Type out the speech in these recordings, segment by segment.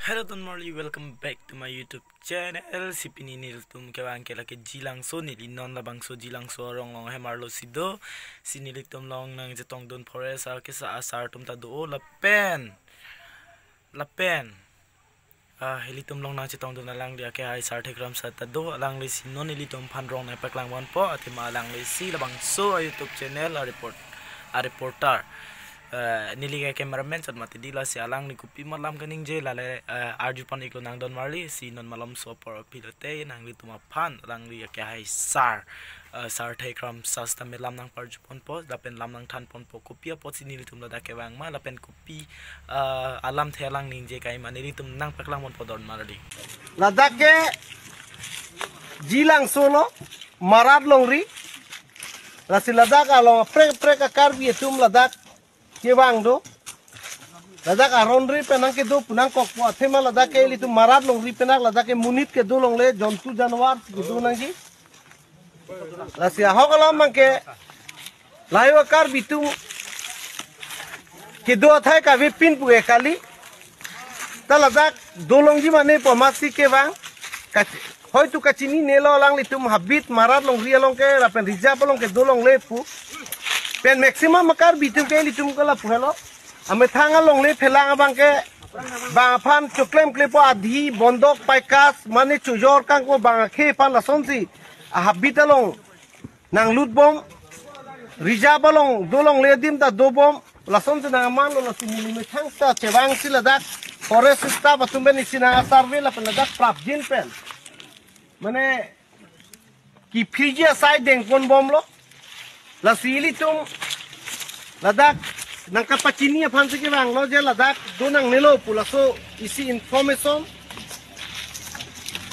Hello Donmorly, welcome back to my YouTube channel. Si Pininil tum kewang kelake jilang so nilinon labang so jilang so rong long hemarlo sido. Sinilik tum long nang jetong don forest kisa asar tum tado lapen. Hilitum long nang jetong don alang dia ke hai sar tekram sa tado alang le sinon hilitum phanrong na paklang wan po atima alang le si labang so YouTube channel a reporter. Niliga cameraman sa matidila si alang ni kupi malam kaning je lale arju pan iklo nang Don Marley si non malam so por pilote nang li tumapan lang li ke hai sar tekram sasta melam nang parju pon po dapen lam nang than pon po kupia po si nili tum da ke wang ma lapen kupi alam thelang ning je kai ma nili tum nang paklang mon po Don Marley Ladakh ke jilang solo marat longri rasi Ladakh along pre ka karbi tum Ladakh Kewang do, Ladakh aron ri penang ke do punang kok po thema Ladakh ke li tu marat long ri penak Ladakh ke munit ke do long le jontu janwar ke do nangi, lasia hokalam mang ke layo kar bitu ke do thai ka ve pin pu kali, ta Ladakh do long ji mane pomasi kewang, hoy tu kacini nelo lang li tum habit marat long ri long ke rapen rija long ke do long le pu. Pen maximum makar bitu ke litum kala puhelo ame thanga long le phelang abang ke bang phan choklem klepo adhi bondok paikas mane chujor kang ko bang khe pan lasonsi a habitalong nang lutbom rijabalong dolong le dim ta dobom lasonsi nang man lo sini me thang sta chewang Ladakh forest sta patumben isina survey la pen Ladakh prap jin pen mane ki fiji side deng kon bom lo la sili tum Ladakh nang kapachini aphan se ke bang lo je Ladakh do nang nelo pula so isi information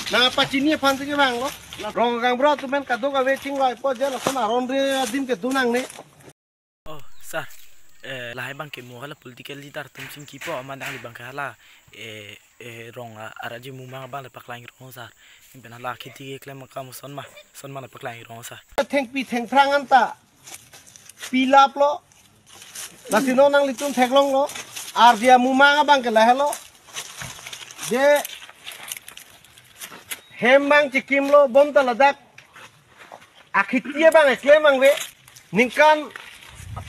nang kapachini aphan se ke bang lo rong gang bro tu men kado ka waiting lo po je la sana ron re dim ke do nang ne oh sir lahai bang ke mohala political leader tum sing kipo amana ali bang hala rong araji mumang bang le paklang rong sir ben hala khiti ke klem kam sonma le paklang rong sir thank prangan ta pilap lo lasino nang litum theklong lo ar dia mumanga bang ke lahelo je hembang chikim lo bom ta Ladakh akhitia bang eklem bang we ningkan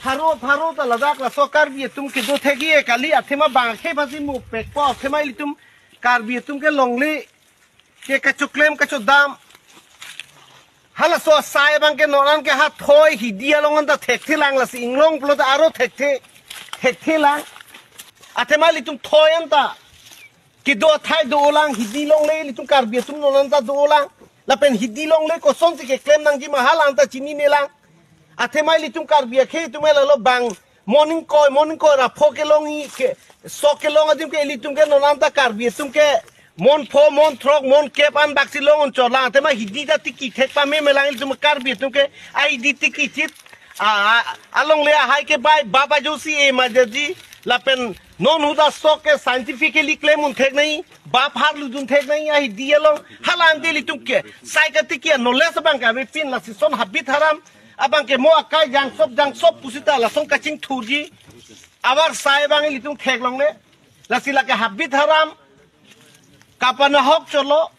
tharo ta Ladakh la sokar bi tum ke do thegi kali athema bang khe basi mu pek po athema litum kar bi tum ke longli ke kachuklem dam hala so sai bang ke noran ke hat thoi hidia longan ta thekthi lang la singlong plot aro thekthi lang athema litum thoyan ta ki do thai do lang hidi long le litum kar bi tum noran ta do lang la pen hidi long le ko son ke klem nang ji mahal ang ta chini ne lang athema litum kar bi khe tum la lo bang morning ko ra pho ke long i ke so ke long adim ke litum ke noran ta kar bi tum ke mon pho mon throk mon kep an baksi long chola tema hidi da tiki thek pa me melang tum kar bi tum ke ai di tiki chit along le hai ke bai baba josi emergency la pen non huda stock ke scientifically claim un thek nahi bap har lu dun thek nahi ai di along halan de li tum ke sai ka tiki knowledge bang ka me pin la si son habit haram abang ke mo akai jang sop pusita la son kaching thuji abar sai bang li tum thek long le la sila ke habit haram kapana hok cholo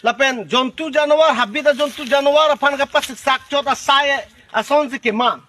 lapen jontu janwar habita jontu janwar aphan ka pas sak chota sai ason se ke man